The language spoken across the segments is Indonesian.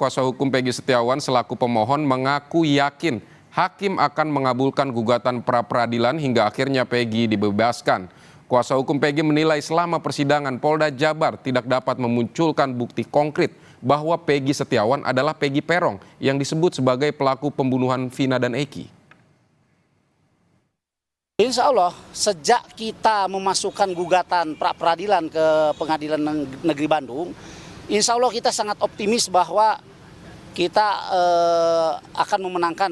kuasa hukum Peggy Setiawan selaku pemohon mengaku yakin hakim akan mengabulkan gugatan pra-peradilan hingga akhirnya Peggy dibebaskan. Kuasa hukum Peggy menilai selama persidangan Polda Jabar tidak dapat memunculkan bukti konkret bahwa Peggy Setiawan adalah Peggy Peron yang disebut sebagai pelaku pembunuhan Vina dan Eki. Insya Allah sejak kita memasukkan gugatan pra-peradilan ke Pengadilan Negeri Bandung, insya Allah kita sangat optimis bahwa kita akan memenangkan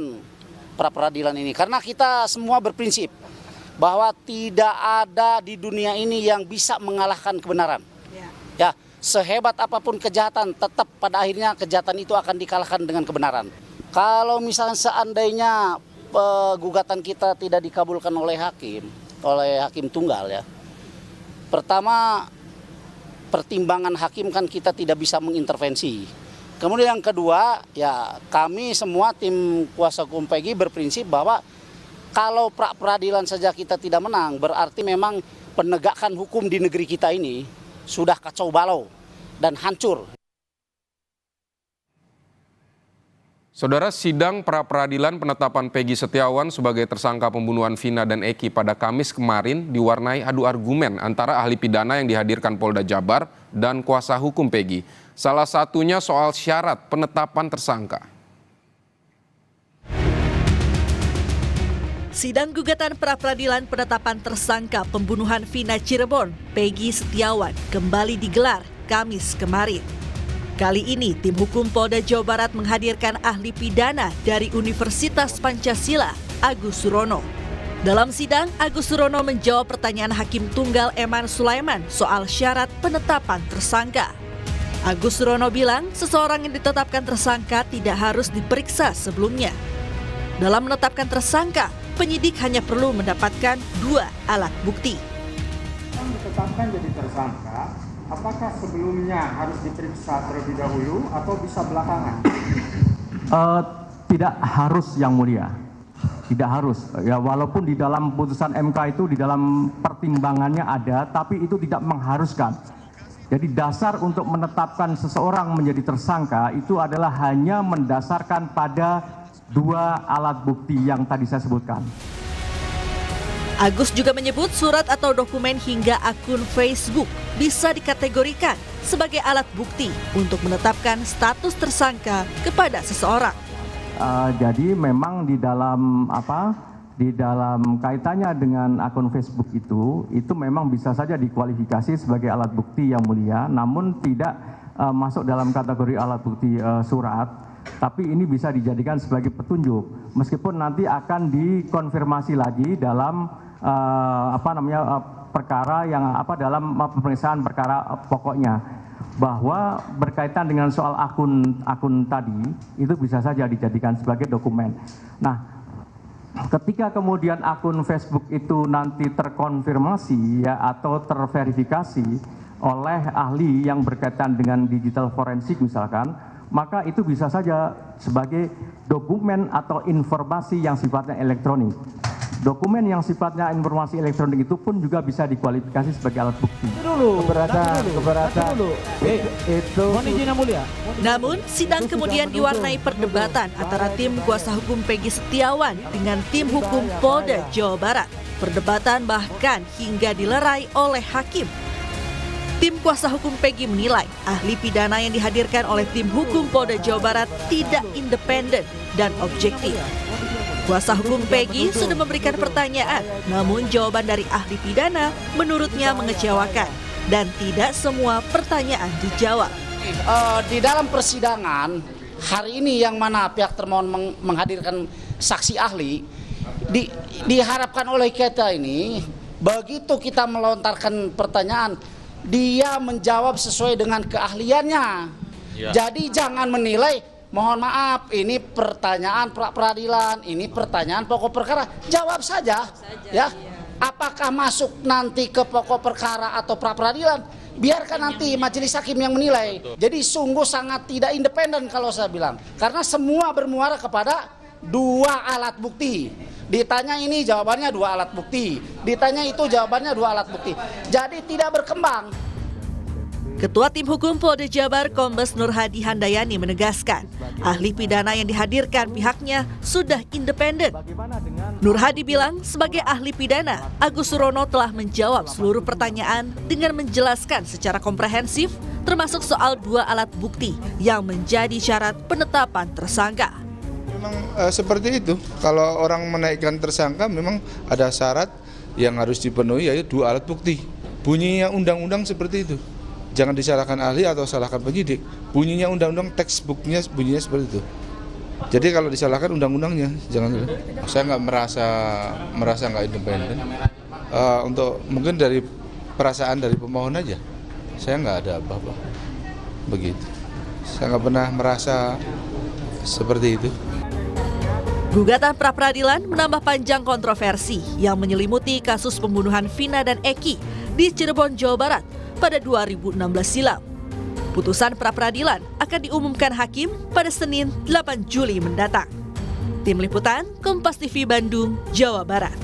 pra-peradilan ini. Karena kita semua berprinsip bahwa tidak ada di dunia ini yang bisa mengalahkan kebenaran. Ya, sehebat apapun kejahatan, tetap pada akhirnya kejahatan itu akan dikalahkan dengan kebenaran. Kalau misalnya seandainya gugatan kita tidak dikabulkan oleh hakim tunggal ya. Pertama, pertimbangan hakim kan kita tidak bisa mengintervensi. Kemudian yang kedua, ya kami semua tim kuasa hukum Peggy berprinsip bahwa kalau pra-peradilan saja kita tidak menang, berarti memang penegakan hukum di negeri kita ini sudah kacau balau dan hancur. Saudara, sidang pra-peradilan penetapan Peggy Setiawan sebagai tersangka pembunuhan Vina dan Eki pada Kamis kemarin diwarnai adu argumen antara ahli pidana yang dihadirkan Polda Jabar dan kuasa hukum Peggy. Salah satunya soal syarat penetapan tersangka. Sidang gugatan pra-peradilan penetapan tersangka pembunuhan Vina Cirebon, Peggy Setiawan, kembali digelar Kamis kemarin. Kali ini, tim hukum Polda Jawa Barat menghadirkan ahli pidana dari Universitas Pancasila, Agus Surono. Dalam sidang, Agus Surono menjawab pertanyaan Hakim Tunggal Eman Sulaiman soal syarat penetapan tersangka. Agus Surono bilang seseorang yang ditetapkan tersangka tidak harus diperiksa sebelumnya. Dalam menetapkan tersangka, penyidik hanya perlu mendapatkan 2 alat bukti. Yang ditetapkan jadi tersangka, apakah sebelumnya harus diperiksa terlebih dahulu atau bisa belakangan? Tidak harus, Yang Mulia. Tidak harus. Ya, walaupun di dalam putusan MK itu di dalam pertimbangannya ada, tapi itu tidak mengharuskan. Jadi dasar untuk menetapkan seseorang menjadi tersangka itu adalah hanya mendasarkan pada 2 alat bukti yang tadi saya sebutkan. Agus juga menyebut surat atau dokumen hingga akun Facebook bisa dikategorikan sebagai alat bukti untuk menetapkan status tersangka kepada seseorang. Jadi memang di dalam kaitannya dengan akun Facebook itu memang bisa saja dikualifikasi sebagai alat bukti, Yang Mulia, namun tidak masuk dalam kategori alat bukti surat, tapi ini bisa dijadikan sebagai petunjuk, meskipun nanti akan dikonfirmasi lagi dalam perkara yang dalam pemeriksaan perkara pokoknya, bahwa berkaitan dengan soal akun tadi itu bisa saja dijadikan sebagai dokumen. Nah, ketika kemudian akun Facebook itu nanti terkonfirmasi ya atau terverifikasi oleh ahli yang berkaitan dengan digital forensik misalkan, maka itu bisa saja sebagai dokumen atau informasi yang sifatnya elektronik. Dokumen yang sifatnya informasi elektronik itu pun juga bisa dikualifikasi sebagai alat bukti. Keberatan. Itu. Namun, sidang kemudian diwarnai perdebatan antara tim kuasa hukum Peggy Setiawan dengan tim hukum Polda Jawa Barat. Perdebatan bahkan hingga dilerai oleh hakim. Tim kuasa hukum Peggy menilai ahli pidana yang dihadirkan oleh tim hukum Polda Jawa Barat tidak independen dan objektif. Kuasa hukum Peggy sudah memberikan pertanyaan, namun jawaban dari ahli pidana menurutnya mengecewakan dan tidak semua pertanyaan dijawab. Di dalam persidangan hari ini yang mana pihak termohon menghadirkan saksi ahli, diharapkan oleh kita ini begitu kita melontarkan pertanyaan, dia menjawab sesuai dengan keahliannya. Ya. Jadi jangan menilai, mohon maaf, ini pertanyaan pra-peradilan, ini pertanyaan pokok perkara. Jawab saja, ya. Apakah masuk nanti ke pokok perkara atau pra-peradilan? Biarkan nanti majelis hakim yang menilai. Jadi sungguh sangat tidak independen kalau saya bilang. Karena semua bermuara kepada 2 alat bukti. Ditanya ini jawabannya 2 alat bukti. Ditanya itu jawabannya 2 alat bukti. Jadi tidak berkembang. Ketua Tim Hukum Polda Jabar Kombes Nur Hadi Handayani menegaskan, ahli pidana yang dihadirkan pihaknya sudah independen. Nur Hadi bilang, sebagai ahli pidana, Agus Surono telah menjawab seluruh pertanyaan dengan menjelaskan secara komprehensif, termasuk soal 2 alat bukti yang menjadi syarat penetapan tersangka. Memang seperti itu, kalau orang menaikkan tersangka memang ada syarat yang harus dipenuhi, yaitu 2 alat bukti. Bunyinya undang-undang seperti itu. Jangan disalahkan ahli atau salahkan penyidik. Bunyinya undang-undang, textbooknya bunyinya seperti itu. Jadi kalau disalahkan undang-undangnya, jangan. Saya nggak merasa nggak independen. Untuk mungkin dari perasaan dari pemohon aja, saya nggak ada apa-apa. Begitu. Saya nggak pernah merasa seperti itu. Gugatan pra-peradilan menambah panjang kontroversi yang menyelimuti kasus pembunuhan Vina dan Eki di Cirebon, Jawa Barat pada 2016 silam. Putusan pra-peradilan akan diumumkan hakim pada Senin 8 Juli mendatang. Tim Liputan, Kompas TV Bandung, Jawa Barat.